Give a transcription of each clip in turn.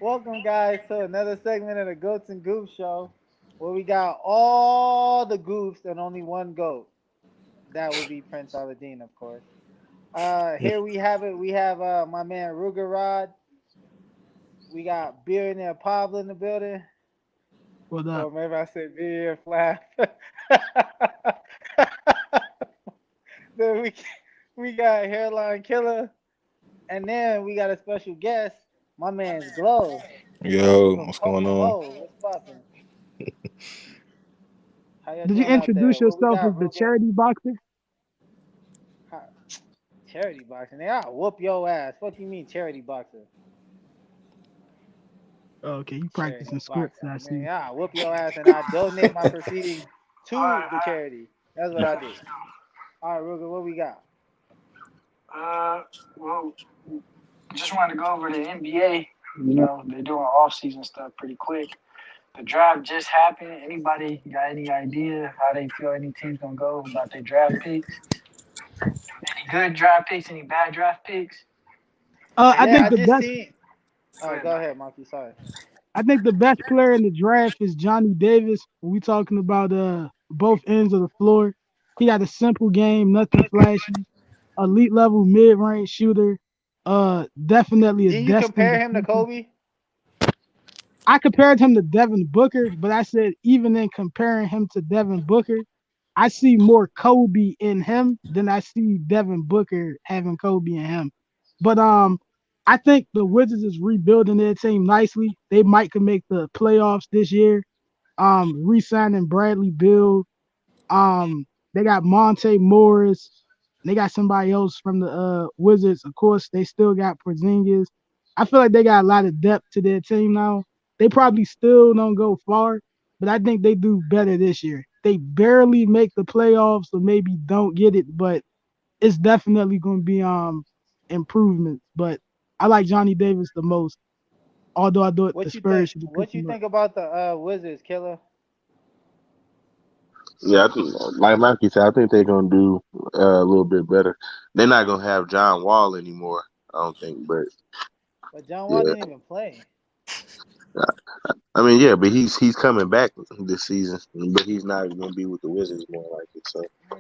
Welcome, guys, to another segment of the Goats and Goofs Show, where we got all the goofs and only one goat. That would be Prince Aladdin, of course. Here we have it. We have my man Ruger Rod. We got Billionaire Pablo in the building. What up? Or maybe I said Billionaire Flash. then we got Hairline Killer. And then we got a special guest, my man's Glow. Yo, From what's going Coke on? Mo. What's poppin'? How y'all Did you doing out there? introduce What we yourself as got, the Ruger? charity boxer? Huh, charity boxing. They I'll whoop your ass. What you mean charity boxer? Oh, okay, you Charity practicing scripts, boxing. I Man, see. I'll whoop your ass and I donate my proceedings All to right, the charity. That's what yeah, I do. let's go. All right, Ruger, what we got? Well, just wanted to go over the NBA. You know, they're doing off-season stuff pretty quick. The draft just happened. Anybody got any idea how they feel any team's gonna go about their draft picks? Any good draft picks? Any bad draft picks? I Yeah, think I the just best, seen. Go Oh, ahead, go Mike. ahead, Monkey. Sorry. I think the best player in the draft is Johnny Davis. When we talking about both ends of the floor, he got a simple game, nothing flashy, elite level mid range shooter. Definitely a Did you destined compare him to defender. Kobe? I compared him to Devin Booker, but I said even in comparing him to Devin Booker, I see more Kobe in him than I see Devin Booker having Kobe in him. But I think the Wizards is rebuilding their team nicely. They might can make the playoffs this year. Re-signing Bradley Bill. They got Monte Morris. They got somebody else from the Wizards. Of course, they still got Porzingis. I feel like they got a lot of depth to their team now. They probably still don't go far, but I think they do better this year. They barely make the playoffs, or maybe don't get it, but it's definitely going to be improvements. But I like Johnny Davis the most, although I thought the What you Spurs think? should have What picked you him up. think about the Wizards, Killer? Yeah, I think, like Mikey said, I think they're gonna do a little bit better. They're not gonna have John Wall anymore, I don't think. But But John Wall yeah, didn't even play. I mean, yeah, but he's coming back this season, but he's not gonna be with the Wizards more like it. So, Yeah,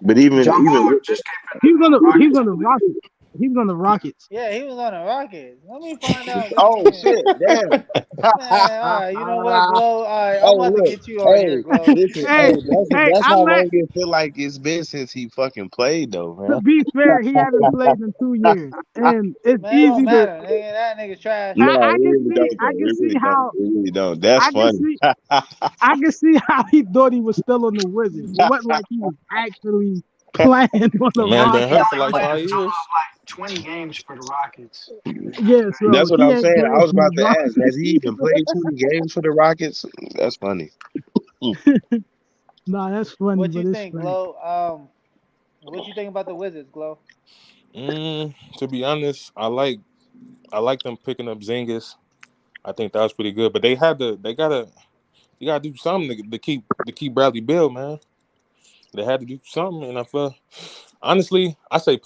but okay. even John even Wall with that, just came from He's gonna the he's Rockets, I gonna rock believe. it. He's gonna Rockets. Yeah, he was on the Rockets. Let me find out what oh team. shit, damn. Man, all right. You know what, Glow? All right, I'm Hey, about to look. get you on here, Hey, Glow. listen. Hey, Hey, hey, that's I how let long it feel like it's been since he fucking played, though, to man. be fair, he haven't played in 2 years, and it's Man, it don't easy to. matter. Nigga, that nigga trash. No, I it can really see, don't, I though. can It see really don't. how, It really don't. That's I can funny. see, I can see how he thought he was still on the Wizards. It wasn't like he was actually playing on That's the funny. Yeah, Man he been hurt He for Rockets. like only five played a years. total of like 20 games for the Rockets. Yeah, so That's what he I'm ain't saying. I playing was for about the to ask, has he even Rockets. played 20 games for the Rockets? That's funny. Nah, that's funny, what but you it's think, funny. Glow? What you think about the Wizards, Glow? To be honest, I like them picking up Zingis. I think that was pretty good. But you gotta do something to keep Bradley Bill, man. They had to do something, and I feel honestly, I I say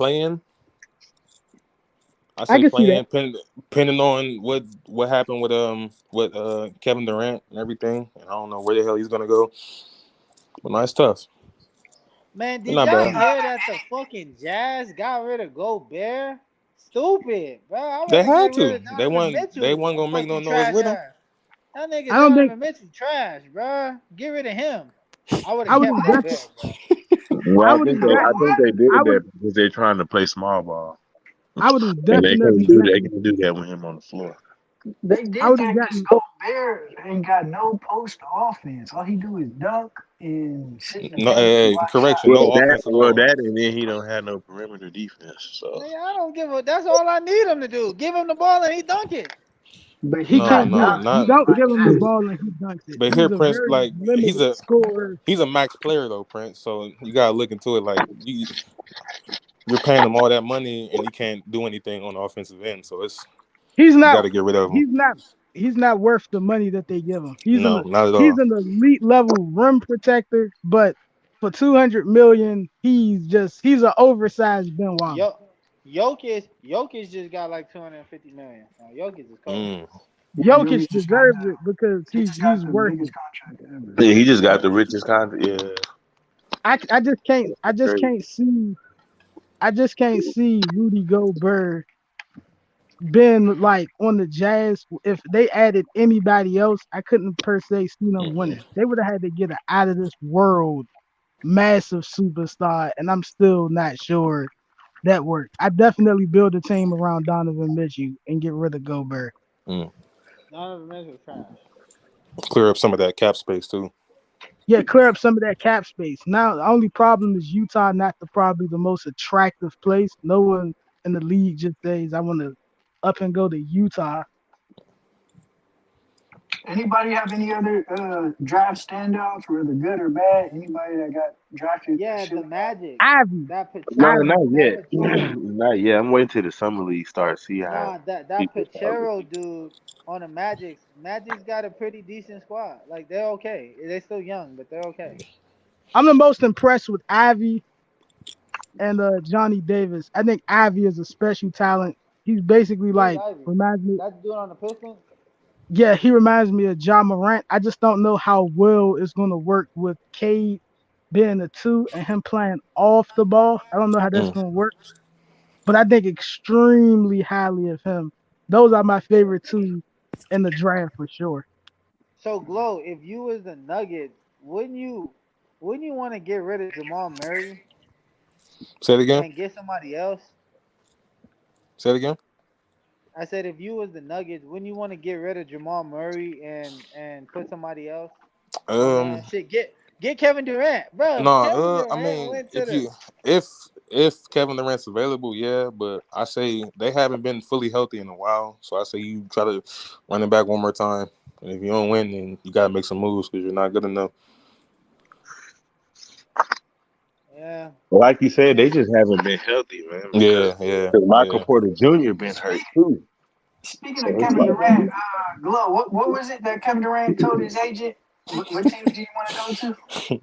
can see that. playing, depending on what happened with Kevin Durant and everything. And I don't know where the hell he's gonna go, but no, it's tough. Man, But did not y'all bad. hear that the fucking Jazz got rid of Gobert? Stupid, bro. I'd They rather get had rid to. of They Donovan weren't. They Mitchell, weren't a gonna make no fucking noise trash with him. ass. That nigga I don't think Donovan Mitchell trash, bro. Get rid of him. I would have I would kept have def- Gobert, bro. Well, I I would think have they, de- I think What? they I did would that because they're trying to play small ball, I would have and they definitely can't do they gotten can't do that with him on the floor. They I did would have that because gotten Gobert ain't got no post offense. All he do is dunk and sit in the No, paint and watch correction. shots. No offense at Well, all. Man, that, and then he don't have no perimeter defense. So nigga, I don't give a. That's all I need him to do. Give him the ball and he dunk it. But he he no, can't not do no, that. You not. dunking don't like give him the that. ball and he dunks it. But here, He's a Prince, very like limited scorer. he's a max player though, Prince. So you gotta look into it. Like you're paying him all that money, and he can't do anything on the offensive end. So He's you got not to get rid of him. he's not he's not worth the money that they give him. No, not at He's all. an elite level rim protector, but for 200 million, he's an oversized Ben Wallace. Yo, Jokic just got like 250 million. Jokic is cold. Mm. Yeah, Jokic Jokic just got deserves it because he just got he's the worth it. biggest contract ever. Yeah, he just got the richest contract. Yeah, I just crazy. can't see Rudy Gobert been like on the Jazz. If they added anybody else, I couldn't per se see them Mm-mm. winning. They would have had to get an out of this world massive superstar, and I'm still not sure that worked. I definitely build a team around Donovan Mitchell and get rid of Gobert. Mm. None of them is trash. Clear up some of that cap space too. Yeah, clear up some of that cap space. Now the only problem is Utah not probably the most attractive place. No one in the league just says I want to up and go to Utah. Anybody have any other draft standouts, whether good or bad? Anybody that got drafted that Yeah, should the have got? Magic. Ivy, That No, Pachero, Ivy. not that yet. Pachero, Not yet. I'm waiting till the summer league starts. See how nah, that people evaluate. Pachero dude on the Magic's got a pretty decent squad. Like they're okay. They're still young, but they're okay. I'm the most impressed with Ivy and Johnny Davis. I think Ivy is a special talent. He's basically Who's like Ivy? reminds me. That's the dude on the Pistons. Yeah, he reminds me of John Morant. I just don't know how well it's going to work with Cade being a two and him playing off the ball. I don't know how that's Mm. going to work, but I think extremely highly of him. Those are my favorite two in the draft for sure. So Glow, if you was the Nuggets, wouldn't you want to get rid of Jamal Murray Say it again. and get somebody else? Say it again. I said if you was the Nuggets, wouldn't you want to get rid of Jamal Murray and put somebody else? Or man, Um, shit, get Kevin Durant, bro. no. Kevin I Durant mean, went to the. if if Kevin Durant's available, yeah. But I say they haven't been fully healthy in a while, so I say you try to run it back one more time. And if you don't win, then you gotta make some moves because you're not good enough. Yeah, Like you said, they just haven't been healthy, man. Yeah, yeah, Because Michael yeah. Porter Jr. been hurt Speak, too. speaking So of it's Kevin like, Durant, Glow, what was it that Kevin Durant told his agent? What teams do you want to go to?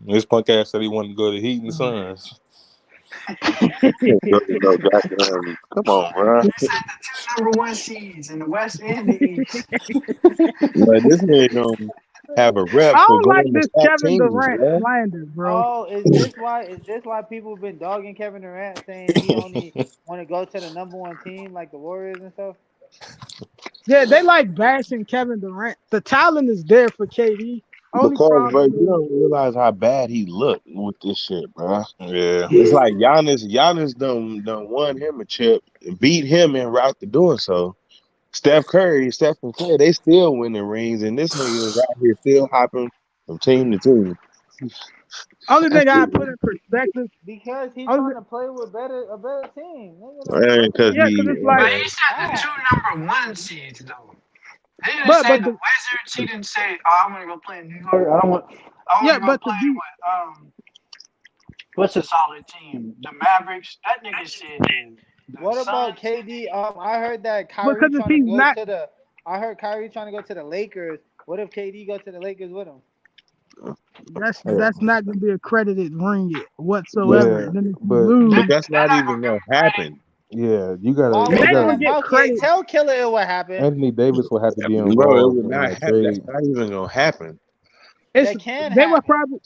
This punk ass said he wanted to go to Heat and Suns. no goddamn. Come on, bro. He said the two number one seeds in the West and the East. Like this man gonna have a I rep for don't like going to this stop Kevin teams, Durant bro. slander, bro. oh, is this why people have been dogging Kevin Durant, saying he only want to go to the number one team like the Warriors and stuff? Yeah, they like bashing Kevin Durant. The talent is there for KD. Only Because, bro, problem you is, don't realize how bad he looked with this shit, bro. Yeah. It's like Giannis done won him a chip, beat him and route to doing so. Stephen Curry, they still winning rings, and this nigga is out here still hopping from team to team. only That's thing I it, put in perspective. Because he's Only, trying to play with a better team. Nigga, the man. fuck Because yeah, he, because it's But like, he said the ass. two number one seeds though. He didn't say but the the Wizards. He didn't say, "Oh, I'm gonna go play in New York. I want yeah, to go but to play be with what's a solid team? The Mavericks." That nigga said the What about Suns. KD? I heard that Kyrie because if trying to he's go not, to the. I heard Kyrie trying to go to the Lakers. What if KD go to the Lakers with him? Yeah. that's not gonna be a credited ring it whatsoever. Yeah. And then if you But lose, but They're that's not not even gonna give gonna him credit. happen, yeah, Why it you would ain't gotta. gonna that? get Malky, credit. tell Killer it what happened. Anthony Davis will have to be bro. It involved would in not that happen. That's trade. not even gonna happen. It's That can they would happen. probably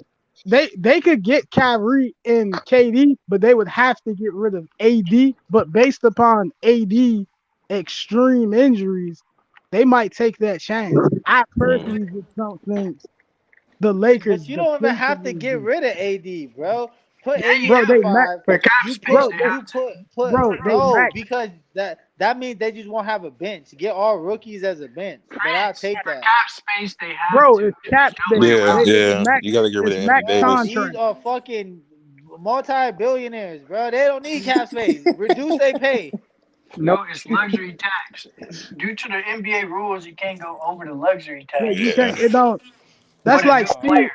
they could get Kyrie and KD, but they would have to get rid of AD. But based upon AD extreme injuries, they might take that chance. I Mm. personally just don't think the Lakers But you don't even have to defensively, get rid of AD, bro. Put Yeah, AD you bro. at the They do. max, five. For cap You space, put bro. they They you have to. put bro. They no max. because that means they just won't have a bench. Get all rookies as a bench. But I'll Prince, take for that. cap space, they have Bro, to. it's If cap you don't space. play Yeah, well. It's yeah. max. You got to get rid It's of Anthony max Bro, Davis. these contract. are fucking multi-billionaires, bro. They don't need cap space. Reduce their pay. No, it's luxury tax. Due to the NBA rules, you can't go over the luxury Yeah, tax you Yeah. can't. It don't. with That's a like new Steve. player.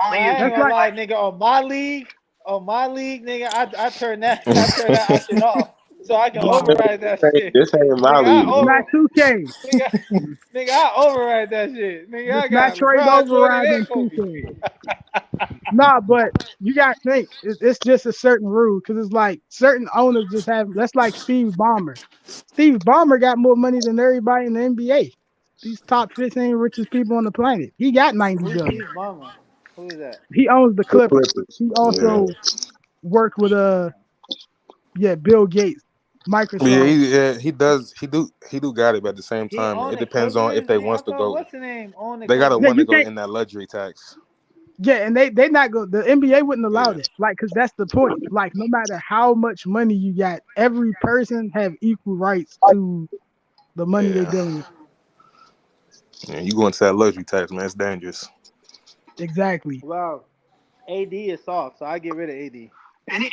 Only But I if ain't That's you gonna like lie, like. nigga. On my league, nigga, I turn that option off so I can override that shit. This ain't my Nigga, league. it's not 2K. nigga, nigga, I override that shit. Nigga, It's I not got trade LeBron, Jordan, override and in Kobe. 2K. Nah, but you got to think it's just a certain rule because it's like certain owners just have. That's like Steve Ballmer. Steve Ballmer got more money than everybody in the NBA. these top 15 richest people on the planet. He got 90 Who's billion. Steve Ballmer? Who is that? He owns the The Clippers. Clippers. He Yeah. also worked with Bill Gates, Yeah, Microsoft. he does. He do got it, but at the same He time, owned it the depends on if Clippers. they I wants to thought go. what's the name owned the They gotta Clippers. Yeah, want to you go can't. in that luxury tax. Yeah, and they not go. The NBA wouldn't allow Yeah, that. Like, cause that's the point. Like, no matter how much money you got, every person have equal rights to the money they yeah. dealing with. Yeah, you go into that luxury tax, man. It's dangerous. Exactly. Well, AD is soft, so I get rid of AD.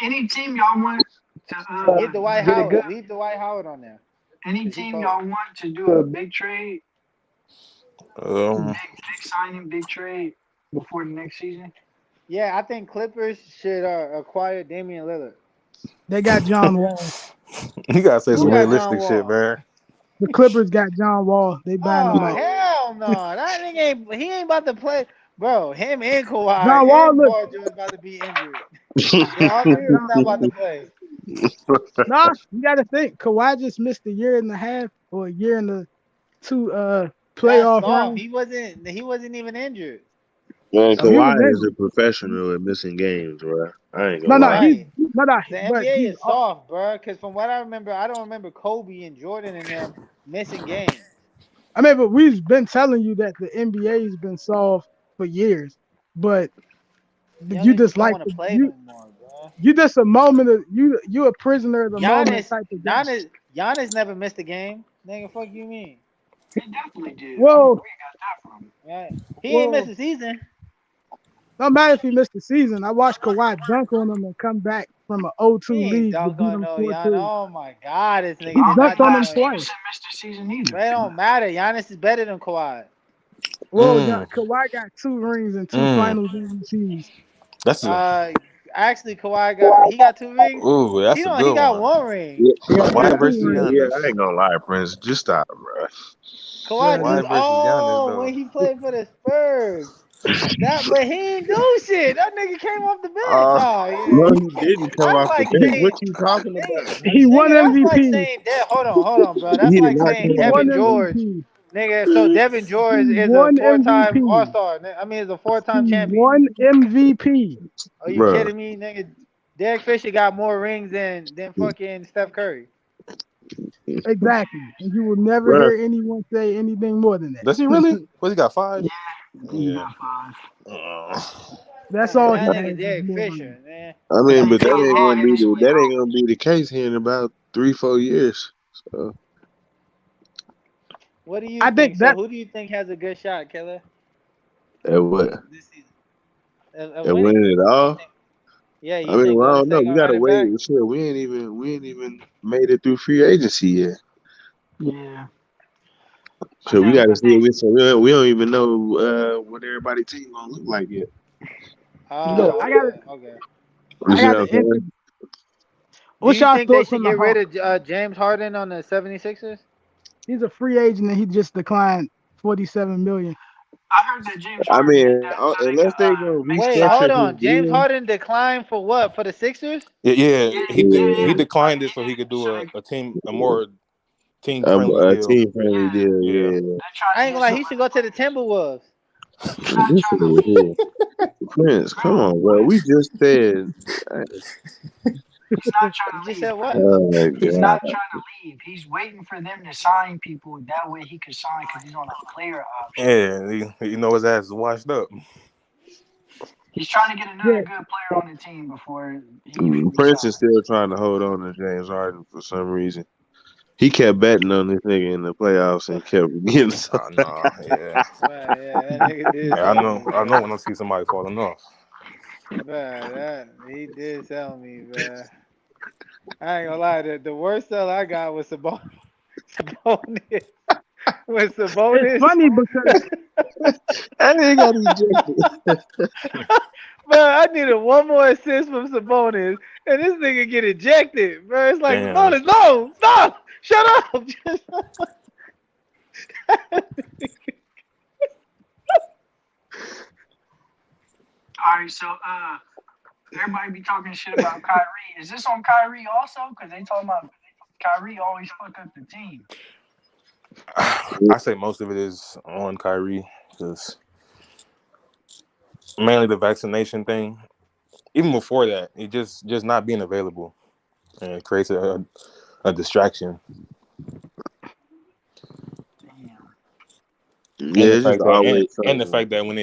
Any team y'all want to Get Dwight get a good? Howard. Leave Dwight Howard on there. Any 'Cause he team cold. y'all want to do a big trade, Um, big signing, big trade before the next season? Yeah, I think Clippers should acquire Damian Lillard. They got John Wall. you gotta say Who some got John realistic shit, Wall? man. The Clippers got John Wall. They buying him Oh back. hell no! That nigga ain't. He ain't about to play, bro. Him and Kawhi John Wall and look. Paul George about to be injured. They all three of them not about to play. Nah, you got to think. Kawhi just missed a year and a half or a year and the two That's playoff soft. rounds. He wasn't even injured. Man, Oh, he was Kawhi is a injured. professional at missing games, bro. I ain't No, gonna no, lie. he's Right. The but NBA is soft, bro. Because from what I remember, I don't remember Kobe and Jordan and them missing games. I mean, but we've been telling you that the NBA's been soft for years, but Young you niggas just don't like want to play no more, bro. you just a moment of you a prisoner of the moment Giannis, type of guy. Giannis never missed a game. Nigga, fuck you mean? He definitely did. I don't know Well, where you got that from. Right? He ain't missed well, a season. no matter if he missed the season. I watched Kawhi dunk on him and come back from an 0-2 He ain't lead to dunk beat on him no Giannis. 4-2. Oh my god, this He nigga I did don't not dunked think on dunk him Lance on him. twice. Stevenson missed the season But either. it don't matter. Giannis is better than Kawhi. Well, Mm, Kawhi got 2 rings and 2 mm. Finals MVPs. That's a Actually, Kawhi got 2 rings. ooh, He that's a don't. He good got one. 1 ring. Yeah, Yeah, he got Kawhi 2 versus rings. yeah, I Giannis. ain't gonna lie, Prince. Just stop, bro. Kawhi Yeah, do. Kawhi versus Giannis Oh, though. when he played for the Spurs. But he ain't do shit. That nigga came off the bench. Uh, Oh yeah. No, he didn't come That's off the like bench. saying, What you talking nigga, about? he won that's like MVP. saying that. Hold on, bro. That's He did like not saying come He off won Devin the bench. George, MVP. nigga. So Devin George He is a won 4-time All MVP. Star. I mean, is a 4-time He champion. won MVP. Are you Bro, kidding me, nigga? Derek Fisher got more rings than fucking Steph Curry. Exactly. And you will never bro, hear anyone say anything more than does he that. really? What, he got 5? He Yeah. got 5. That's Man, all that he nigga has is Derek more Fisher, rings. man. I mean, but that John ain't Wall gonna hit be his way the case here in about 3-4 years. So What do you I think? think So that who do you think has a good shot, Killer, at what? this season? Of At winning? winning it You all? think? Yeah, I you mean, think well, I Golden don't know. State We gonna run gotta it wait. back? Shit, we ain't even made it through free agency yet. Yeah. So we gotta see. We don't even know what everybody team gonna look like yet. look, Oh, okay. You I see got what I'm to saying? Do what's you y'all think they thoughts on should the get rid Hawks? of James Harden on the 76ers? He's a free agent and he just declined 47 million. I heard that James I Harden did mean, that so they unless could they gonna make Wait, Steph. hold restructure his on. James deal, Harden declined for what? For the Sixers? Yeah. Yeah, He yeah, he yeah. yeah, declined it so he could So do they, a more team friendly a deal. team friendly yeah, deal. Yeah. Yeah, they're trying I to ain't get gonna lie. some He of should the go to the players. Timberwolves. He's not this trying to nigga leave. here. Prince, Bro, come on, bro. what? We just said. He's not trying You to just leave, said what? Prince. Oh my He's god. not trying to leave. He's waiting for them to sign people. That way he could sign because he's on a player option. Yeah, you know his ass is washed up. He's trying to get another Yeah, good player on the team before he fully Prince is signs. still trying to hold on to James Harden for some reason. He kept betting on this nigga in the playoffs and kept getting so. Nah, yeah. Man, yeah, that nigga did Yeah, I sell know. me, I know bro. when I see somebody falling off. Man, he did sell me, man. I ain't gonna lie. The worst sell I got was Sabonis. When it's Sabonis, funny because That nigga got ejected. man, I needed one more assist from Sabonis, and this nigga get ejected, bro. It's like Damn. Sabonis, no, stop, shut up. All right, so everybody be talking shit about Kyrie. Is this on Kyrie also? Because they talking about Kyrie always fuck up the team. I say most of it is on Kyrie because mainly the vaccination thing. Even before that, it just not being available and it creates a distraction. Damn. And Yeah, the it's just fact that always and the something. fact that when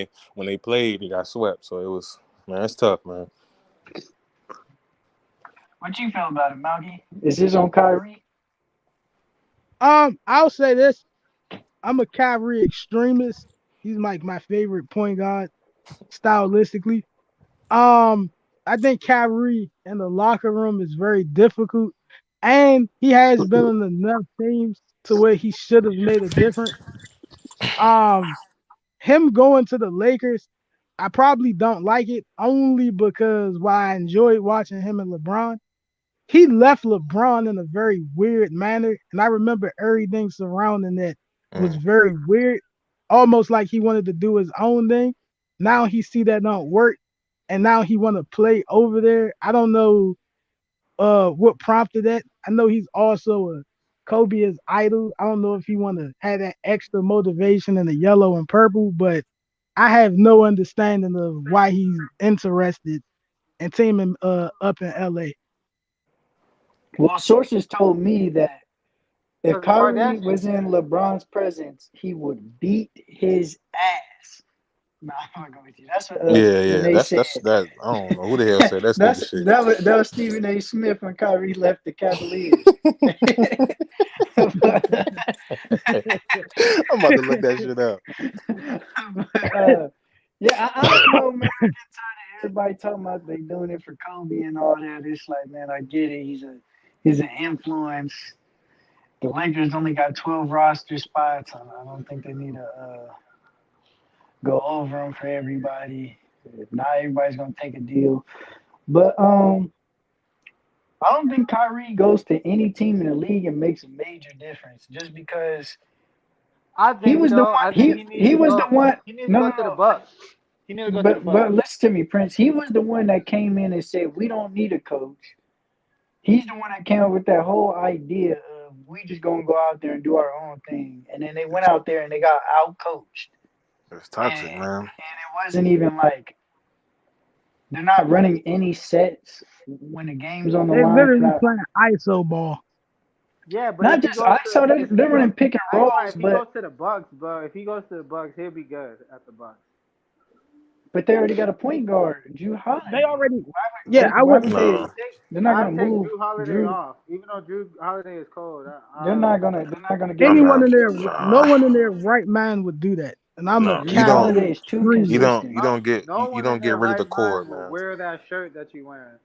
they played, they got swept. So it was, man, it's tough, man. What you feel about it, Malky? Is this on Kyrie? I'll say this. I'm a Kyrie extremist. He's like my favorite point guard stylistically. Um, I think Kyrie in the locker room is very difficult, and he has been on enough teams to where he should have made a difference. Um, him going to the Lakers, I probably don't like it only because while I enjoyed watching him and LeBron, he left LeBron in a very weird manner, and I remember everything surrounding that was Mm. very weird, almost like he wanted to do his own thing. Now he see that don't work, and now he want to play over there. I don't know what prompted that. I know he's also a Kobe is idol. I don't know if he want to have that extra motivation in the yellow and purple, but I have no understanding of why he's interested in teaming up in LA. Well, sources told me that if Because the Kyrie Kardashians. was in LeBron's presence, he would beat his ass. No, I'm not going with you. That's what Yeah, Stephen yeah. A. That's said. that. I don't know who the hell said that stupid shit. That was Stephen A. Smith when Kyrie left the Cavaliers. But, I'm about to look that shit up. yeah, I don't know, man. I get tired of everybody talking about they doing it for Kobe and all that. It's like, man, I get it. He's an influence. The Lakers only got 12 roster spots. I don't think they need to go over them for everybody. Not everybody's gonna take a deal, but I don't think Kyrie goes to any team in the league and makes a major difference just because I he think was the so. one. I think he needs He to was the go. one. He needs to No, go no, to the no. Bucks. He needs to go to the But Bucks. listen to me, Prince. He was the one that came in and said we don't need a coach. He's the one that came up with that whole idea of we just gonna go out there and do our own thing. And then they went out there and they got out coached. It's And toxic, man. it wasn't even like they're not running any sets when the game's on the They line. They're literally not playing ISO ball. Yeah, but not if he just goes I to saw if they're he goes, running pick and I ain't gonna lie. rolls, If he but goes to the Bucks, bro, if he goes to the Bucks, he'll be good at the Bucks. they already got a point guard, Drew They Holiday. already, yeah, I Why would. would No. they're not I'd gonna take move Drew Holiday Drew? off, even though Drew Holiday is cold. They're not gonna give I'm him Anyone not. in their, no Nah. one in their right mind would do that. And I'm a No. Drew You don't. Kyrie Holiday is too extremist. You consistent. don't get. no You one in don't get their rid of the right core, mind will man. wear that shirt that you wearing.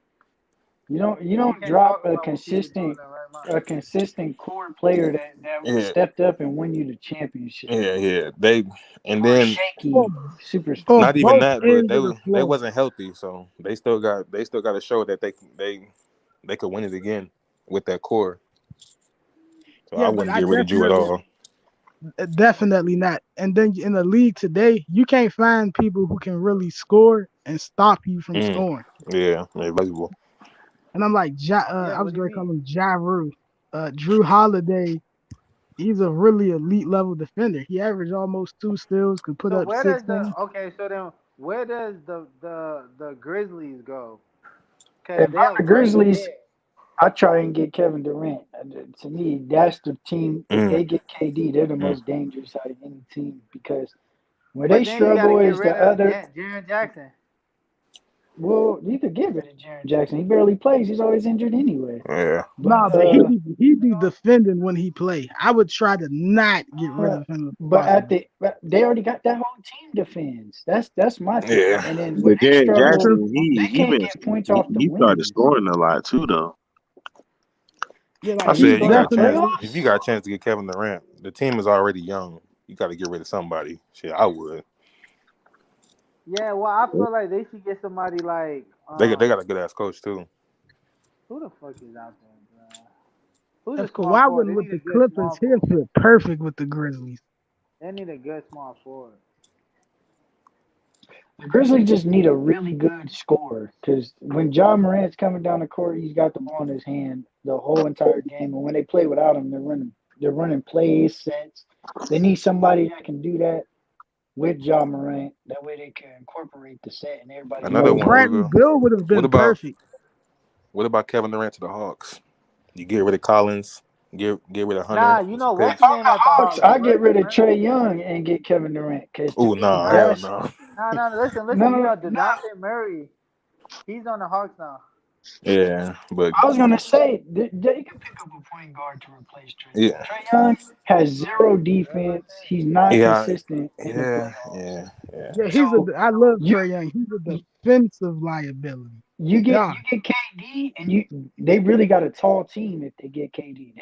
You We don't can't drop talk about what people do in their right mind. a consistent core player that Yeah. stepped up and win you the championship Yeah. Yeah. They and or a then For, shaky superstar. for not even both that, but ends of the they floor. wasn't healthy, so they still got to show that they could win it again with that core. So I Yeah, but wouldn't I get rid of Drew at all. definitely not. And then in the league today, you can't find people who can really score and stop you from Mm. scoring. Yeah, valuable. And I'm like, Yeah, I what was do you going to call mean? him Ja Rule. Drew Holiday, he's a really elite level defender. He averaged almost 2 steals, could put So up where does the 16. okay? So then where does the Grizzlies go? Cause If they're I'm the right Grizzlies, there. I try and get Kevin Durant. To me, that's the team. If Mm. they get KD, they're the Mm. most dangerous out of any team because where they But then you got to struggle get is the rid of other. Jaren Jackson. Well, you could get rid of Jaren Jackson. He barely plays. He's always injured anyway. Yeah, But Nah, but he be defending when he play. I would try to not get rid uh, of him if but possible. they already got that whole team defends. That's my thing. yeah. And then when But they Jared That's struggle, true. Jackson, they he can't been get points off the he started wings. scoring a lot too though. Yeah, I like Has he he's said you scored in got a the chance. definitely. If playoffs? you got a chance to get Kevin Durant, the team is already young. You got to get rid of somebody. Shit, I would. Yeah, well, I feel like they should get somebody like They got a good ass coach too. who the fuck is out there, bro? Who's If a small Kawhi forward? was They with need a the good Clippers, small he'll forward. fit perfect with the Grizzlies. They need a good small forward. The Grizzlies just need a really good scorer because when John Morant's coming down the court, he's got the ball in his hand the whole entire game. And when they play without him, they're running they're running plays, sets. They need somebody that can do that with Ja Morant. That way they can incorporate the set and everybody can Another Yo, do one, Bradley Ugo. Bill would have What been about perfect. Kevin Durant to the Hawks? You get rid of Collins, get rid of Hunter, Nah, and you some know what's picks. his If I'm name the at the Hawks, Hawks? I get rid of Huh? Trey Young and get Kevin Durant. Because to Oh me, no, Nah, hell that's no. listen. no, You no, know no. Dejounte Murray, he's on the Hawks now. Yeah, but I was gonna say they can pick up a point guard to replace Trey Young. yeah, Trey Young has zero defense. He's not yeah, consistent in the playoffs. yeah. Yeah, So I love you Trey Young. He's a defensive liability. you get God. KD, and they really got a tall team if they get KD.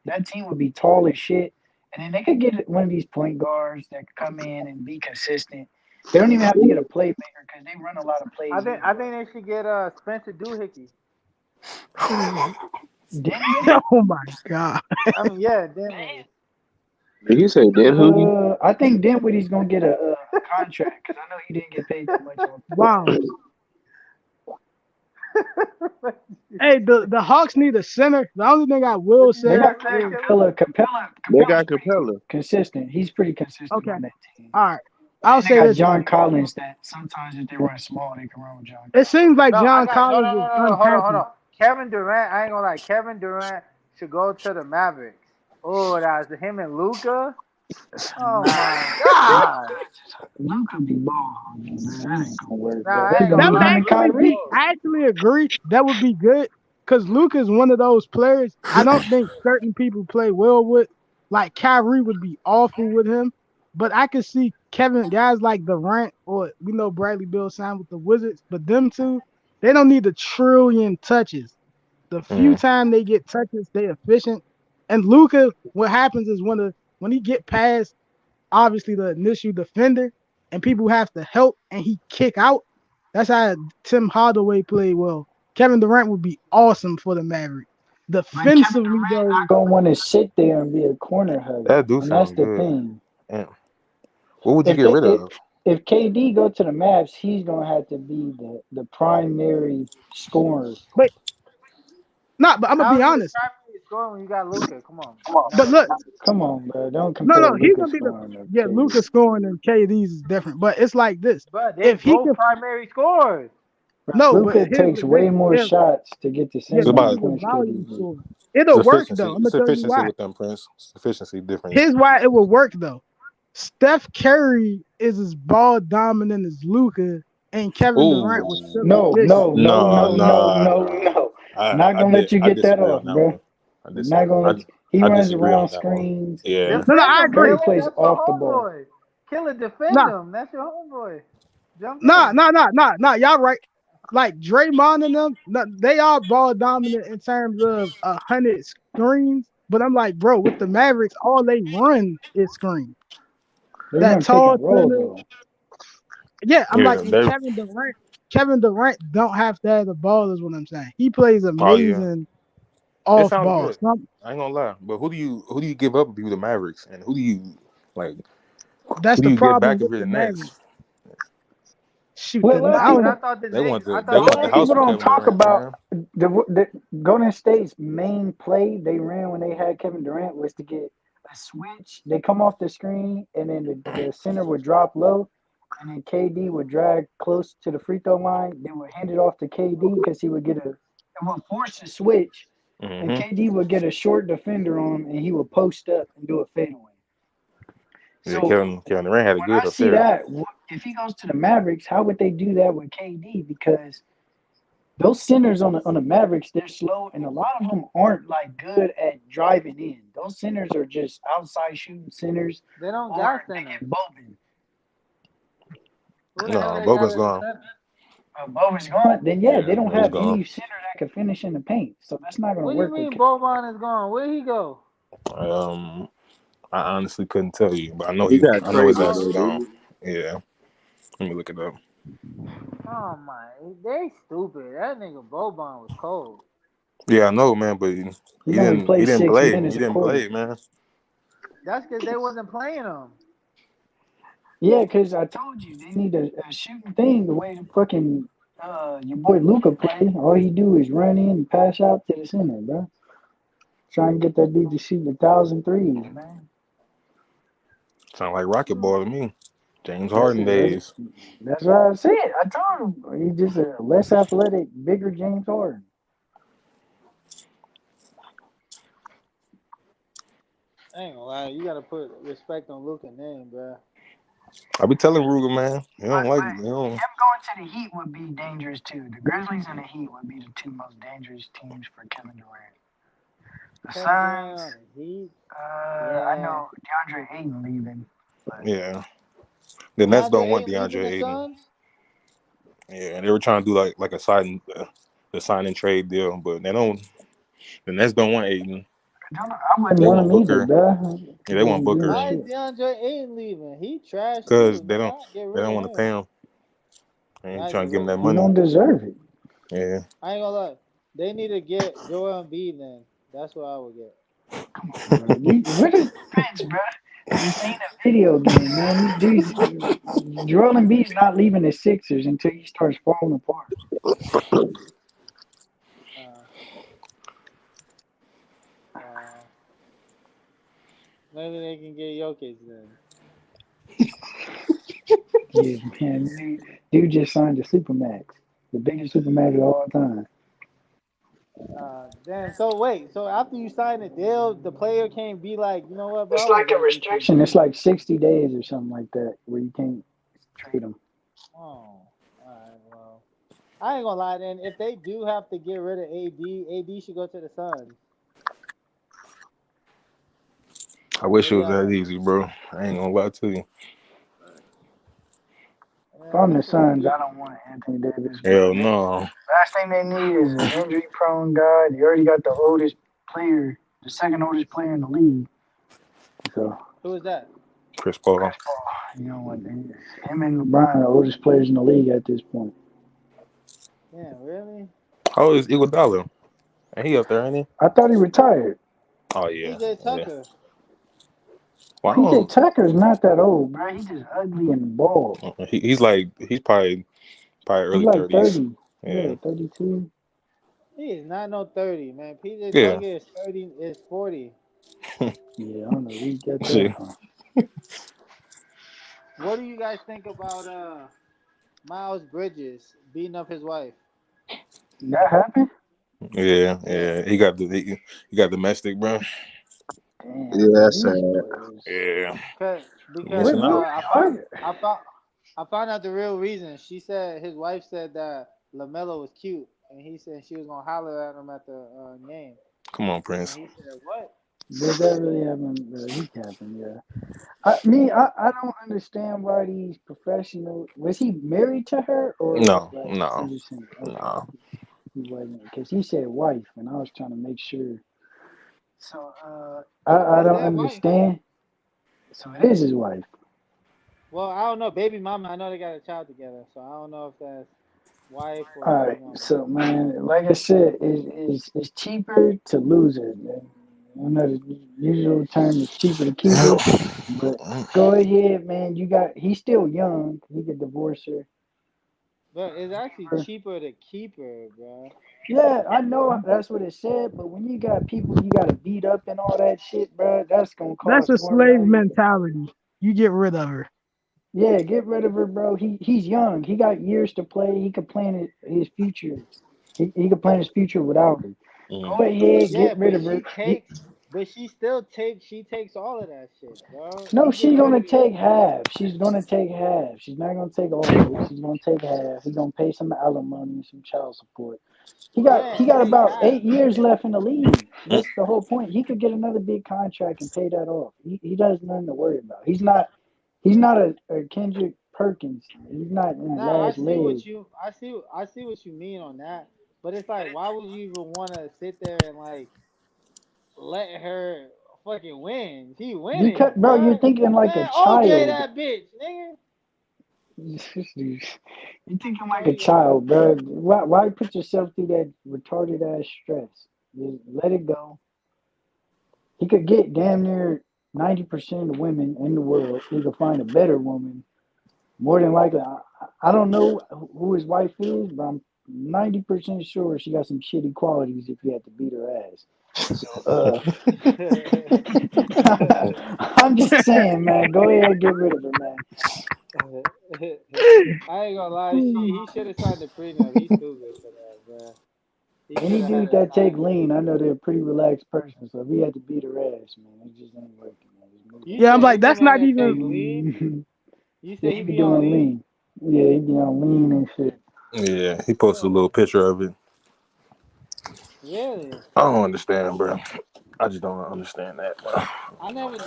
That team would be tall as shit, and then they could get one of these point guards that could come in and be consistent. They don't even have to get a playmaker because they run a lot of plays I think anyway. they should get Spencer Doohickey. Dinwiddie, Oh my God. I mean, yeah, Dinwiddie. Did he say Dan Hoodie? I think Dinwiddie's gonna get a contract because I know he didn't get paid that much on. Wow. Hey, the Hawks need a center. The only thing I will They say got is Capella. They Capella's got pretty Capella. consistent. He's pretty consistent okay. on that team. All right. I'll And they say got this John much. Collins that sometimes if they run small, they can run with John It Collins. seems like No, John no, Collins is Hold unhappy. on. Kevin Durant, I ain't gonna lie. Kevin Durant should go to the Mavericks. Oh, that's him and Luca. Oh my God. Luka be balling, man. That ain't gonna work, Nah, bro. I They ain't gonna gonna That need would lie. him and actually Luka be. Kyrie. balls. I actually agree. That would be good because Luke is one of those players. I don't think certain people play well with. Like Kyrie would be awful with him, but I could see guys like Durant or we know Bradley Beal signed with the Wizards, but them two, they don't need a trillion touches. The few Mm. time they get touches, they efficient. And Luca, what happens is when he get past obviously the initial defender and people have to help and he kick out. That's how Tim Hardaway played well. Kevin Durant would be awesome for the Mavericks. But Kevin Defensively Durant though, not gonna want to sit there and be a corner hugger, That do and that's sound the good. thing. Damn. What would you If get they rid of? if KD go to the Mavs, he's gonna have to be the primary scorer. but not. But I'm gonna How be is he the honest. primary scorer when you got Luca? Come on. But Never. look, Come on, bro. Don't no, compare he's Luka gonna be the scoring to yeah. KD. Lucas scoring and KD's is different. But it's like this: But they if he both could, primary scorers. no. But Luka here's takes the way thing: more if shots to get the yeah, It's same amount about of Luka's a points volume KD do. scorer. It'll work though. I'm gonna tell you sufficiency why. with them, Prince. Sufficiency difference. Here's why it will work though. Steph Curry is as ball dominant as Luka, and Kevin Durant was Oh still No, efficient. no, no, no, no, no, no, no. no. Not gonna let you I get that disagree off, on that bro. one. I Not disagree. gonna let you. He I runs disagree around on that one. screens. Yeah. No, Defend I him, agree. Curry Killer. plays That's your off the ball. homeboy. Killer, defend Nah, him. That's your homeboy. Jump nah, in. nah, nah, nah, nah. Y'all right. Like Draymond and them, nah, they are ball dominant in terms of 100 screens. But I'm like, bro, with the Mavericks, all they run is screens. They That run pick tall and roll center. though. Yeah, I'm like, Yeah. and They. Kevin Durant don't have to have the ball, is what I'm saying. He plays Oh yeah. amazing It off sounds ball. good. I ain't gonna lie. But who do you give up if you the Mavericks, and who do you like? That's Who do the you get problem back if with you're the the Mavericks. Next? Shoot, Well, a lot of I Nah, don't but I know. people, thought the They Knicks. want I the a they thought the lot want the of Knicks. house people for don't Kevin talk Durant, about man. the Golden State's main play they ran when they had Kevin Durant was to get a switch. They come off the screen, and then the center would drop low, and then KD would drag close to the free throw line. They would hand it off to KD because he would get it would force a switch, and Mm-hmm. KD would get a short defender on him, and he would post up and do a fadeaway. Yeah, So Kevin Durant had it when good I up see there. that, if he goes to the Mavericks, how would they do that with KD? Because those centers on the Mavericks, they're slow, and a lot of them aren't like good at driving in. Those centers are just outside shooting centers, They don't or got they center. get Bobin. Who the hell No, they got Boban's at the gone. center? Bobin's gone. Then yeah, Yeah, they don't he's have gone. any center that can finish in the paint, so that's not gonna What do you work with. mean Boban is gone? Where'd he go? Um, I honestly couldn't tell you, but He got I know his traded ass Oh, is though, didn't gone. he? Yeah, let me look it up. oh my, they stupid. That nigga Boban was cold. Yeah, I know, man, but he He only he plays didn't 6 play. minutes He a didn't quarter. play, man. That's because they wasn't playing him. Yeah, because I told you they need a shooting thing. The way the fucking your boy Luca play, all he do is run in and pass out to the center, bro. trying to get that dude to shoot 1,000 threes, man. Sound like Rocket Ball to me. James That's Harden it. That's, days. that's what I said. I told him he's just a less athletic, bigger James Harden. I ain't gonna lie, you gotta put respect on Luka's name, bro. I be telling Ruger, man. He don't like But he don't. him going to the Heat would be dangerous too. The Grizzlies and the Heat would be the two most dangerous teams for Kevin Durant. The Kevin Durant Suns, on the Heat. I Yeah. know DeAndre Ayton leaving. Yeah. The Nets don't DeAndre want Ayton leaving DeAndre the Ayton. Suns? Yeah, they were trying to do like a the sign and trade deal, but they don't. The Nets don't want Ayton. I wouldn't They want want him either, Booker. bro. Yeah, they want Doing Booker, Why is and shit. DeAndre Ayton leaving? He trash because too. They gotta get they rid don't of want to him. pay him, and Gotta trying get to give him rid of that He him. money. don't deserve it. Yeah, I ain't gonna lie. They need to get Joel Embiid then. That's what I would get. Come on, bro. What is defense, bro? This ain't a video game, man. These dudes, Joel Embiid's not leaving the Sixers until he starts falling apart. Uh, uh, maybe they can get Jokic then. Yeah, man. Dude just signed a Supermax, the biggest Supermax of all time. Damn. So wait. So after you sign a deal, the player can't be like, you know what, bro? I It's want like to go a to restriction. It's OKC. like 60 days or something like that where you can't trade them. Oh, all right. Well, I ain't gonna lie. Then if they do have to get rid of AD should go to the Suns. I wish it They was got that a. easy, bro. I ain't gonna lie to you. If I'm the That's what Suns, we. I don't want Anthony Davis, bro. Hell no. Last thing they need is an injury-prone guy. They already got the oldest player, the second oldest player in the league. So Who is that? Chris Paul. Chris Paul, you know what? Him and LeBron are the oldest players in the league at this point. Yeah, really? How old is Iguodala? And he up there, ain't he? I thought he retired. Oh yeah, PJ yeah. Tucker. Wow. PJ Tucker's not that old, bro. He's just ugly and bald. He's probably He's early like 30s. 30. Yeah, Yeah, 32. He is not no 30, man. PJ yeah. Tucker is 30 is 40. Yeah, I don't know where you got that Shit. from. What do you guys think about Miles Bridges beating up his wife? That happened? Yeah, Yeah. yeah. He got domestic, bro. Damn, Yeah, bro. that's These sad. boys. Yeah, Because missing What out. are you? I found out the real reason. She said his wife said that LaMelo was cute, and he said she was gonna holler at him at the game, Come on, and Prince. he said what? Did that really happen? He happened, yeah. I don't understand why these professional. Was he married to her or No, like he no, was single? Okay, no. he wasn't because he said wife, and I was trying to make sure. So I He don't said wife. understand. So it is his wife. Well, I don't know, baby mama. I know they got a child together, so I don't know if that's wife or All baby right, mama. so man, like I said, it's cheaper to lose her. Man. I know the usual term is cheaper to keep her, but go ahead, man. He's still young. He could divorce her. But it's actually Leave her. cheaper to keep her, bro. Yeah, I know that's what it said, but when you got people you got to beat up and all that shit, bro, that's gonna That's cost a more slave value. mentality. You get rid of her. Yeah, get rid of her, bro. He's young. He got years to play. He could plan his future. He could plan his future without her. Mm. Go ahead, Yeah, get rid but of her. she still takes, she takes all of that shit, bro. No, He she's get rid gonna of it. take half. She's gonna take half. She's not gonna take all of it. She's gonna take half. He's gonna pay some alimony, some child support. Yeah, He got take about half. 8 years left in the league. Mm. That's the whole point. He could get another big contract and pay that off. He does nothing to worry about. He's not a Kendrick Perkins. He's not in the Nah, last leg. I see what you mean on that. But it's like, why would you even want to sit there and like let her fucking win? She Because winning, bro, you're bro. thinking like a Man, OJ child. that bitch, nigga. You're thinking like So a child, bro. Why put yourself through that retarded ass stress? Just let it go. He could get damn near 90% of women in the world. He could find a better woman. More than likely, I don't know who his wife is, but I'm 90% sure she got some shitty qualities if you had to beat her ass. So, I'm just saying, man. Go ahead and get rid of her, man. I ain't gonna lie, he should have signed the prenup. He's too good for that, bro. He should Any have had dude a that take sign. lean, I know they're a pretty relaxed person. So if we had to beat her ass, man, it just ain't working, man. Just move You Yeah, I'm said like, if a that's not man even. take lean, on. you Yeah, said he he be be on doing lean. lean. Yeah, he be on lean and shit. Yeah, he posted a little picture of it. Really? I don't understand, bro. I just don't understand that. I never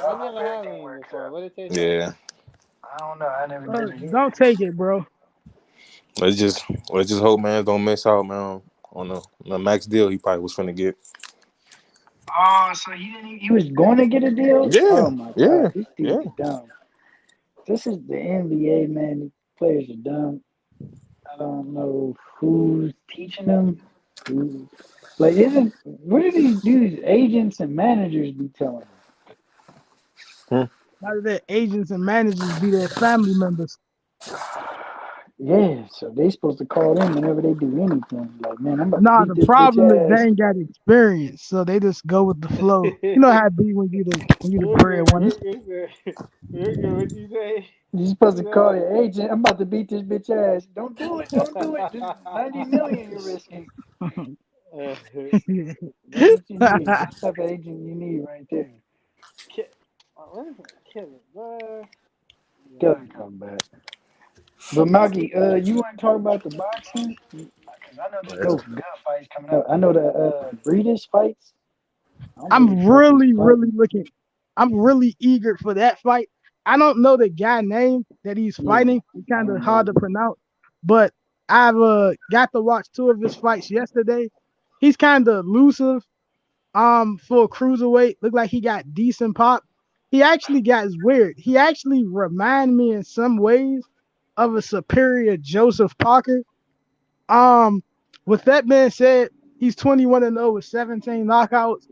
had lean before. What it taste like? Yeah, I don't know. I never did it Don't either. take it, bro. let's just hope man don't miss out, man, on the max deal he probably was finna get. Oh, so he didn't. He was going to get a deal. Yeah, Oh my yeah, God, these yeah. dudes are dumb. This is the NBA, man. These players are dumb. I don't know who's teaching them. Who, like, isn't what do these dudes, agents and managers, be telling them? Hmm. How do their agents and managers be their family members? Yeah, so they supposed to call them whenever they do anything. Like, man, I'm about to Nah, beat the this bitch problem is they ass. ain't got experience, so they just go with the flow. You know how it be when you the breadwinner. Ruger, what you say? You're supposed to call No. your agent. I'm about to beat this bitch ass. Don't do it. Don't do it. This is 90 million you're risking. That's what you need. That's the type of agent you need right there. What is it? Kill it, bro. Killer come back. But Malky, you want to talk about the boxing? Because I know there's no good fights coming up. I know the Breeders fights. I don't know who the I'm fuck is really, really fighting. looking. I'm really eager for that fight. I don't know the guy name that he's Yeah, fighting. It's I kind of don't know hard to either. pronounce, but I've got to watch two of his fights yesterday. He's kind of elusive. For a cruiserweight, looked like he got decent pop. He actually got weird. He actually remind me in some ways of a superior Joseph Parker. Um, with that being said, he's 21-0 with 17 knockouts.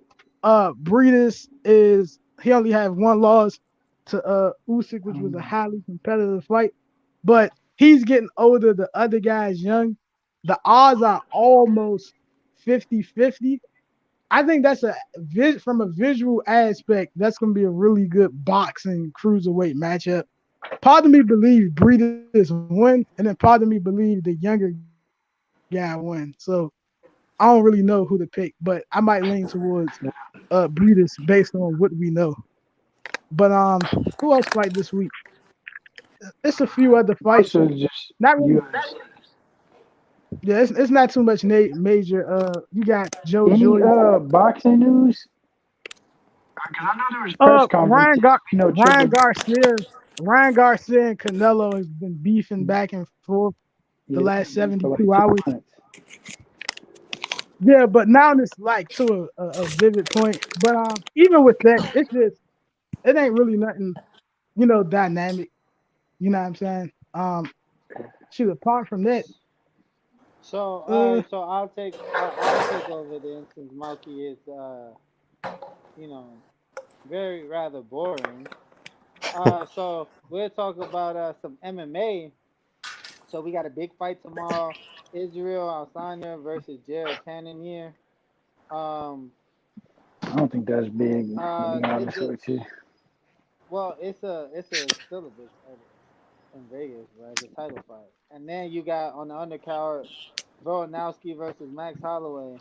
Breedis is he only had one loss to Usyk, which was a Um, highly competitive fight. But he's getting older. The other guy's young. The odds are almost 50-50. I think that's from a visual aspect, that's going to be a really good boxing cruiserweight matchup. Part of me believes Breeders win, and then part of me believes the younger guy win. So I don't really know who to pick, but I might lean towards Breeders based on what we know. But who else fight this week? It's a few other fights. most of it's just Not really. UFC. Yeah, it's not too much major. You got Joe Any Joyce. boxing news? Because I know there was press Ryan conferences. We know Ryan Triple. Garcia, Ryan Garcia and Canelo has been beefing back and forth the Yeah, they've last been beefing for like 72 2 hours. months. Yeah, but now it's like to a vivid point. But even with that, it ain't really nothing, dynamic. You know what I'm saying? Shoot, apart from that, So, all uh, right. So I'll take over then since Malky is you know very rather boring. So we'll talk about some MMA. So we got a big fight tomorrow. Israel Alsanya versus Jared Cannonier. Um, I don't think that's big, to be it honest just with you. well, it's still a big fight in Vegas, right? The title fight, and then you got on the undercard, Volkanovski versus Max Holloway.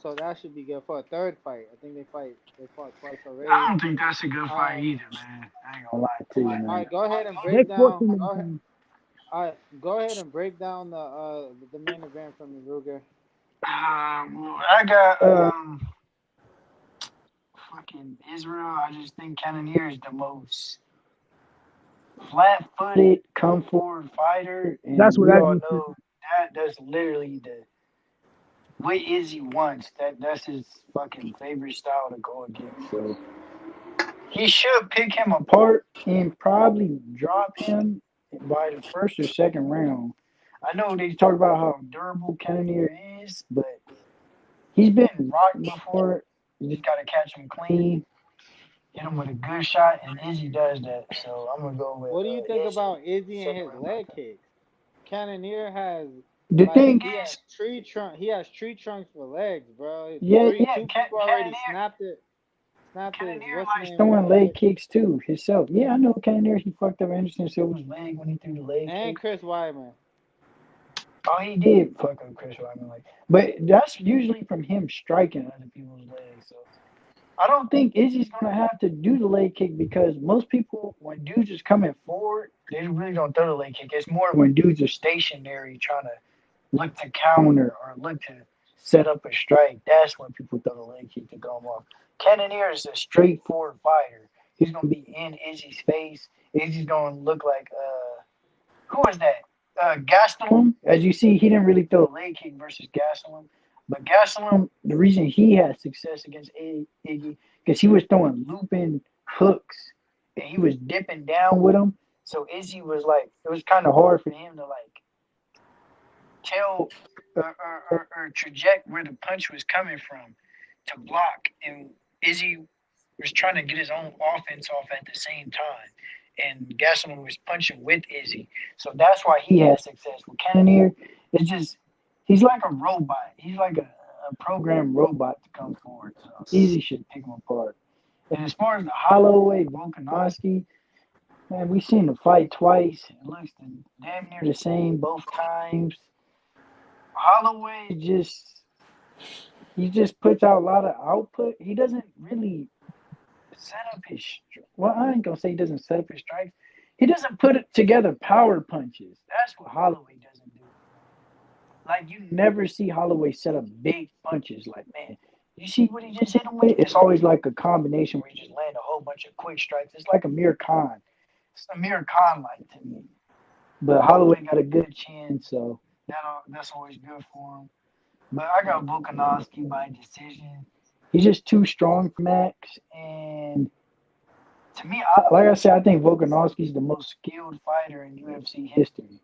So that should be good for a third fight. I think they fought twice I already. don't think that's a good fight Um, either, man. I ain't gonna lie to you, all man. right, go ahead and they break forced down. him Go ahead. into All right, go ahead and break down the main event from the Ruger. I got fucking Israel. I just think Cannonier is the most flat-footed, come forward fighter, That's and what we I all just said. know that's literally the what Izzy wants. That's his fucking favorite style to go against. So he should pick him apart and probably drop him by the first or second round. I know they talk about how durable Cannonier is, but he's been rocked before. You just gotta catch him clean, hit him with a good shot, and Izzy does that. So I'm gonna go with What do you think Izzy about Izzy and second his round leg knockout. kicks? Cannonier has The Like thing he has is, tree trunk. He has tree trunks for legs, bro. yeah, Three, yeah, two people already Cannonier, snapped his Cannonier what's likes name throwing leg leg, kicks too himself. Yeah, I know Cannonier. He fucked up Anderson Silva's leg when he threw the leg and kick. Chris Weidman. Oh, he did fuck up Chris Weidman, like, but that's usually from him striking other people's legs. So I don't think Izzy's gonna have to do the leg kick because most people, when dudes is coming forward, they really don't throw the leg kick. It's more when dudes are stationary trying to look to counter or look to set up a strike. That's when people throw the leg kick to go him off. Cannonier is a straightforward fighter. He's gonna be in Izzy's face. Izzy's gonna look like who was that? Gastelum. As you see, he didn't really throw a leg kick versus Gastelum. But Gastelum, the reason he had success against Iggy, because he was throwing looping hooks and he was dipping down with them. So Izzy was like, it was kind of hard for him to like tell or traject where the punch was coming from to block. And Izzy was trying to get his own offense off at the same time. And Gastelum was punching with Izzy. So that's why he had success. With Cannonier, it's just, he's like a robot. He's like a programmed robot to come forward. So Izzy should pick him apart. And as far as the Holloway, Volkanovski, man, we seen the fight twice. It looks damn near the same both times. Holloway he just puts out a lot of output. He doesn't really set up his. Well, I ain't gonna say he doesn't set up his strikes. He doesn't put it together power punches. That's what Holloway doesn't do. Like you never see Holloway set up big punches. Like man, you see what he just hit him with? It's always like a combination where he just land a whole bunch of quick strikes. It's like Amir Khan. It's Amir Khan like to me. But Holloway got a good chin, so that's always good for him. But I got Volkanovski by decision. He's just too strong for Max. And to me, like I said, I think Volkanovski's the most skilled fighter in UFC history.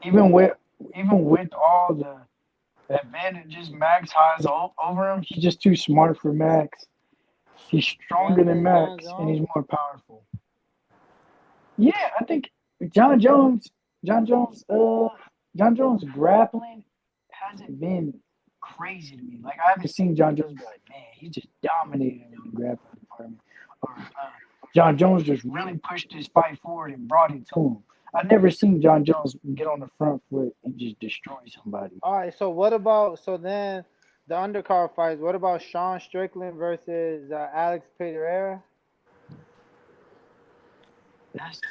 Even with all the advantages Max has over him, he's just too smart for Max. He's stronger than Max, and he's more powerful. Yeah, I think John Jones, John Jones, John Jones grappling hasn't been crazy to me. Like I haven't seen John Jones be like, man, he just dominated in the grappling department. Or John Jones just really pushed his fight forward and brought it to him. I've never seen John Jones get on the front foot and just destroy somebody. All right, so what about then the undercard fights? What about Sean Strickland versus Alex Pereira? That's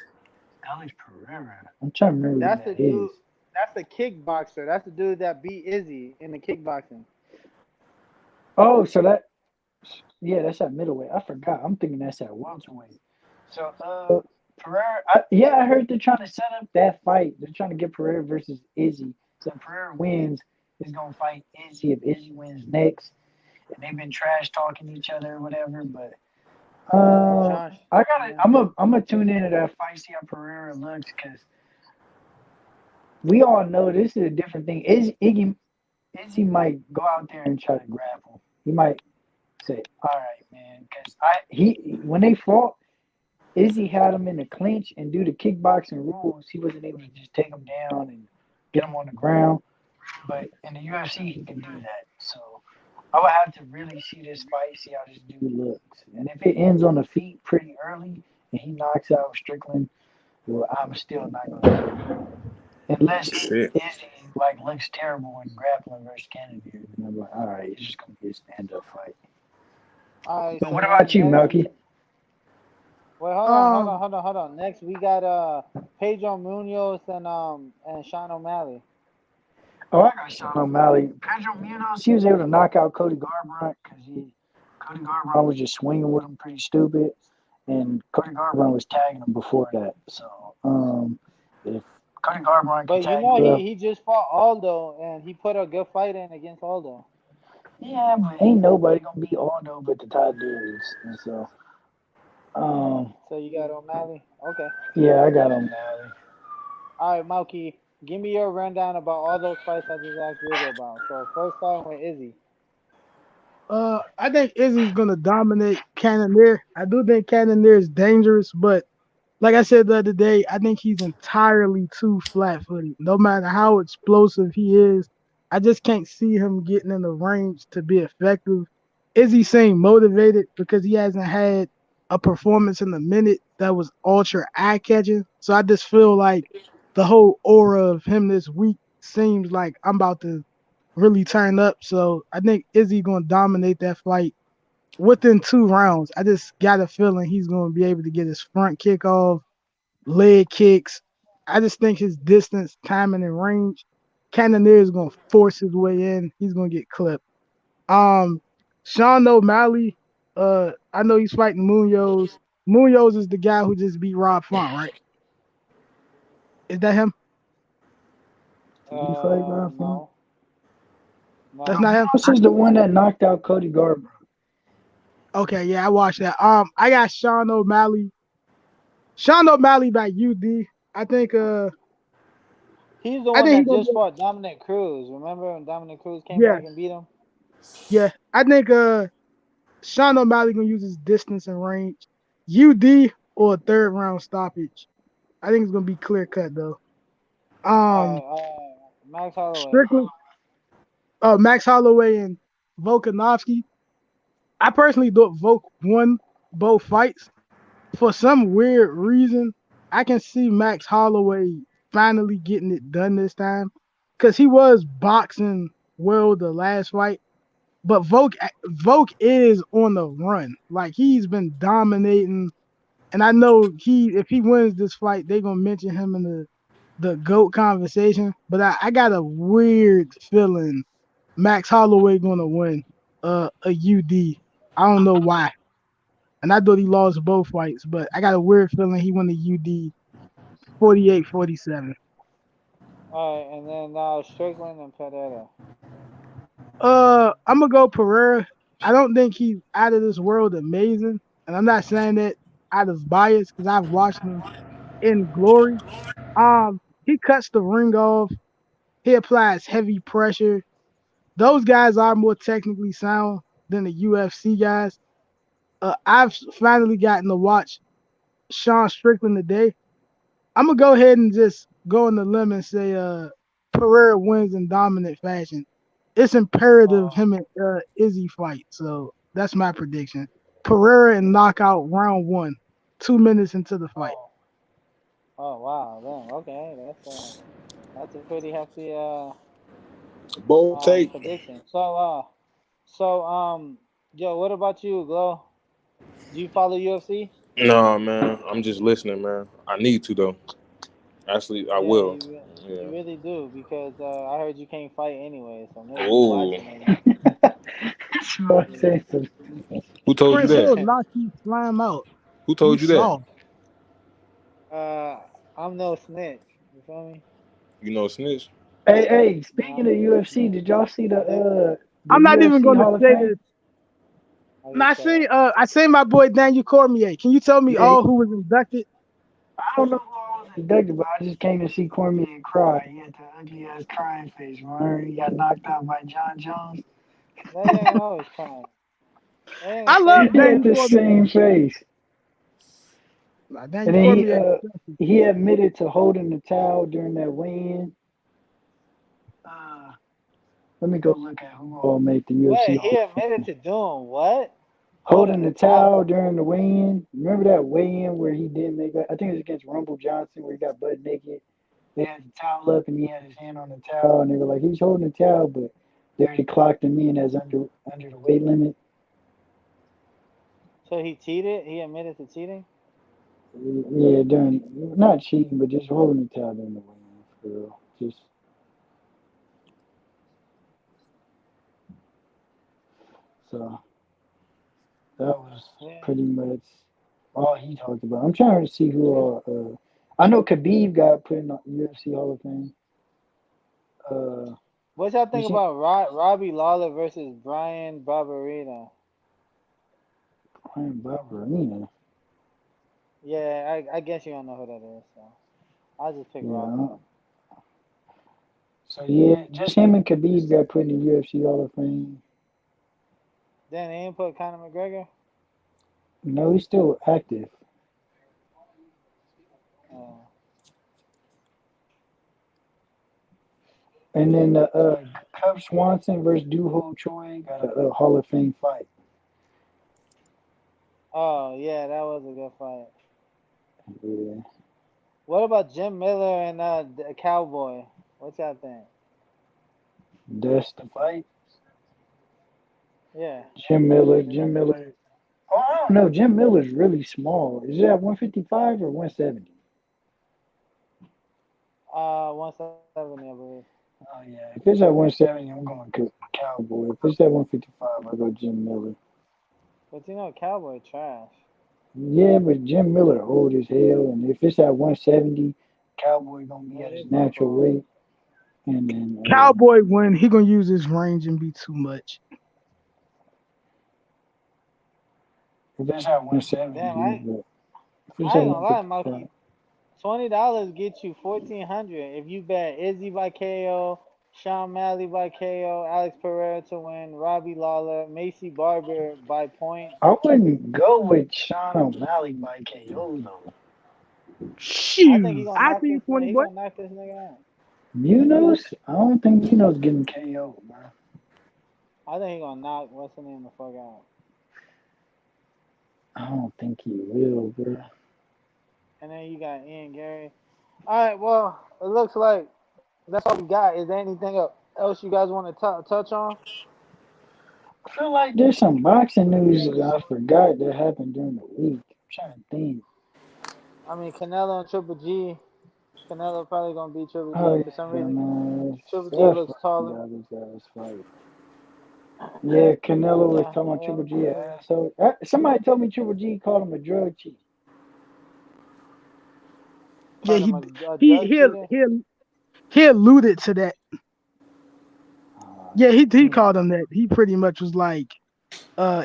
Alex Pereira. I'm trying to remember That's who the that is. dude. That's the kickboxer. That's the dude that beat Izzy in the kickboxing. Oh, so that's at middleweight. I forgot. I'm thinking that's at welterweight. So, Pereira, I heard they're trying to set up that fight. They're trying to get Pereira versus Izzy. So if Pereira wins, he's gonna fight Izzy. If Izzy wins next, and they've been trash talking each other or whatever. But I'm gonna tune into that fight, see how Pereira looks, because we all know this is a different thing. Izzy might go out there and try to grapple. He might say, "All right, man," because when they fought, Izzy had him in the clinch, and due to kickboxing rules, he wasn't able to just take him down and get him on the ground. But in the UFC, he can do that. So I would have to really see this fight, see how this dude looks, and if it ends on the feet pretty early and he knocks out Strickland, well, I'm still not gonna do it. Unless Shit. Izzy like looks terrible in grappling versus Kennedy, then I'm like, all right, it's just gonna be a stand-up fight. All right. But So what about you, next, Melky? wait, hold on. Next, we got Pedro Munoz and Sean O'Malley. Oh, I got Sean O'Malley. Pedro Munoz, he was able to knock out Cody Garbrandt because Cody Garbrandt was just swinging with him pretty stupid, and Cody Garbrandt was tagging him before that. So, if Cody Garbrandt can But tag him, he just fought Aldo and he put a good fight in against Aldo. yeah, but ain't nobody gonna beat Aldo but the top dudes, and so. So you got O'Malley? Okay. Yeah, I got O'Malley. All right, Malky, give me your rundown about all those fights I just asked Rizzo about. So first starting with Izzy. I think Izzy's gonna dominate Cannonier. I do think Cannonier is dangerous, but like I said the other day, I think he's entirely too flat-footed. No matter how explosive he is, I just can't see him getting in the range to be effective. Is he saying motivated because he hasn't had a performance in a minute that was ultra eye-catching? So I just feel like the whole aura of him this week seems like I'm about to really turn up. So I think Izzy gonna dominate that fight within 2 rounds. I just got a feeling he's gonna be able to get his front kick off, leg kicks. I just think his distance, timing, and range. Cannonier is gonna force his way in. He's gonna get clipped. Um, Sean O'Malley. I know he's fighting Munoz. Munoz is the guy who just beat Rob Font, right? Is that him? Did he fight Rob Font? No. That's No. not him. This is the one that knocked out Cody Garbrandt. Okay, yeah, I watched that. I got Sean O'Malley. Sean O'Malley by UD. I think He's the I one think he's that gonna just be fought Dominic Cruz. Remember when Dominic Cruz came yeah, back and beat him? yeah. I think Sean O'Malley gonna use his distance and range. UD or a 3rd round stoppage. I think it's gonna be clear cut though. Um Max Holloway. Strickland, Max Holloway and Volkanovski. I personally thought Volk won both fights. For some weird reason, I can see Max Holloway finally getting it done this time. Cause he was boxing well the last fight. But Volk is on the run. Like he's been dominating. And I know if he wins this fight, they're gonna mention him in the GOAT conversation. But I got a weird feeling Max Holloway gonna win a UD. I don't know why. And I thought he lost both fights, but I got a weird feeling he won the UD 48-47. All right, and then Strickland and Pereira. I'm gonna go Pereira. I don't think he's out of this world amazing, and I'm not saying that out of bias because I've watched him in glory. He cuts the ring off. He applies heavy pressure. Those guys are more technically sound than the UFC guys. I've finally gotten to watch Sean Strickland today. I'm gonna go ahead and just go on the limb and say Pereira wins in dominant fashion. It's imperative Oh, him and Izzy fight. So that's my prediction. Pereira and knockout round 1, 2 minutes into the fight. oh, oh! Wow. Then okay, that's a pretty hefty Bold take. prediction. So yo, what about you, Glow? Do you follow UFC? Nah, man. I'm just listening, man. I need to though. Actually, I Yeah, will. you Yeah. really do because I heard you can't fight anyway, so maybe you Oh, watching it. So I Yeah. say so. who told you Chris that? Hill knocked you slime out. Who You told you that? saw. uh, I'm no snitch. You feel me? You know, snitch. Hey, No, speaking of UFC, did y'all see I did. the I'm not even UFC gonna Hall of say Fame? this. I And I just say I say my boy Daniel Cormier. Can you tell me Yeah, all who was inducted? I don't know who I was inducted, but I just came to see Cormier and cry. He had that ugly ass crying face. Remember, he got knocked out by John Jones. that nigga always crying. That I nigga love He favorite. had Daniel the Cormier. same face, and Daniel then Cormier. he admitted to holding the towel during that weigh-in. Uh, Let me go look at who all made the UFC Wait, he Hall of admitted Fame. to doing what? Holding Holding the the towel. towel during the weigh-in. Remember that weigh-in where he didn't make it? I think it was against Rumble Johnson where he got butt naked. They had the towel up and he had his hand on the towel and they were like, he's holding the towel, but they already clocked him in as under the weight limit. So he cheated. He admitted to cheating. Yeah, during not cheating, but just holding the towel during the weigh-in for real. Just so that was Yeah. pretty much all he talked about. I'm trying to see who all. I know Khabib got put in the UFC Hall of Fame. Uh, What y'all you think see about Robbie Lawler versus Brian Barberina? Brian Barberina. Yeah, I guess you don't know who that is, so I'll just pick Robbie. Yeah. So yeah, just him and Khabib got put in the UFC Hall of Fame. Then they ain't put Conor McGregor. No, he's still active. And then Cub Swanson versus Do Ho Choi got a Hall of Fame fight. Oh yeah, that was a good fight. Yeah. What about Jim Miller and the Cowboy? What y'all think? That's the fight. Yeah. Jim Miller. Oh, I don't know. Jim Miller's really small. Is it at 155 or 170? 170, I believe. Oh yeah. If it's at 170, I'm going Cowboy. If it's at 155, I go Jim Miller. But you know, Cowboy trash. Yeah, but Jim Miller old as hell, and if it's at 170, Cowboy gonna be Yeah, at they his both natural old. weight, and then Cowboy win. He gonna use his range and be too much. if it's at 170, Damn, but if it's I at ain't gonna lie, 155, Marky. $20 get you 1,400 if you bet Izzy by KO, Sean Malley by KO, Alex Pereira to win, Robbie Lawler, Macy Barber by point. I wouldn't go with Sean O'Malley by KO though. I think he Shoot, gonna I knock see this. you 20 He bucks. gonna knock this nigga out. Munoz, I don't think Munoz getting KO, man. I think he gonna knock what's the name the fuck out. I don't think he will, bro. And then you got Ian Gary. All right, well, it looks like that's all we got. Is there anything else you guys want to touch on? I feel like there's some boxing news that I forgot that happened during the week. I'm trying to think. I mean, Canelo and Triple G. Canelo probably gonna beat Triple Oh G for some yeah, reason. man. Triple G That looks fucking taller. got his ass fight. Yeah, Canelo was Yeah, talking about yeah. Triple G an asshole. Somebody told me Triple G called him a drug cheat. Yeah, Called him a he drug he cheater. he he alluded to that. Yeah, he Damn. called him that. He pretty much was like,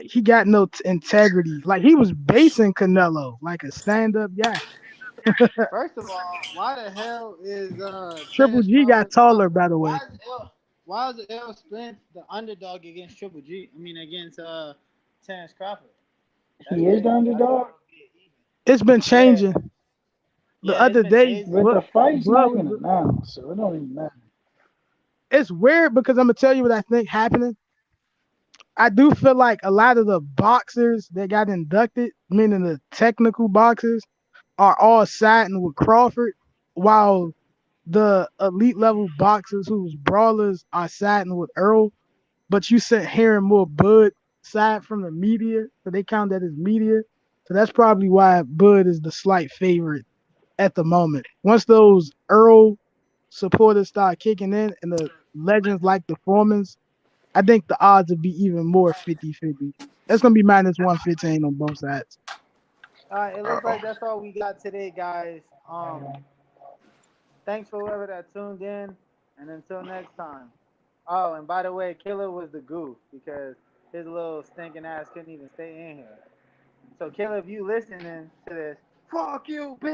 he got no integrity. Like he was basing Canelo like a stand up guy. First of all, why the hell is Triple Terrence G got Crawford? taller, by the way. Why is Errol Spence the underdog against Triple G? I mean against Terrence Crawford. That's He is the crazy. I thought underdog, it would be even. It's been Yeah, changing. The yeah. It's other been day, changing. but the fight's Bud not was. even announced, so it don't even matter. It's weird because I'm gonna tell you what I think happening. I do feel like a lot of the boxers that got inducted, meaning the technical boxers, are all siding with Crawford, while the elite level boxers who's brawlers are siding with Earl. But you said hearing more Bud side from the media, so they count that as media. So that's probably why Bud is the slight favorite at the moment. Once those Earl supporters start kicking in and the legends like the Foremans, I think the odds would be even more 50-50. That's going to be minus 115 on both sides. All right. It looks like that's all we got today, guys. Thanks for whoever that tuned in, and until next time. Oh, and by the way, Killer was the goof because his little stinking ass couldn't even stay in here. So, Killer, if you listening to this, fuck you, bitch.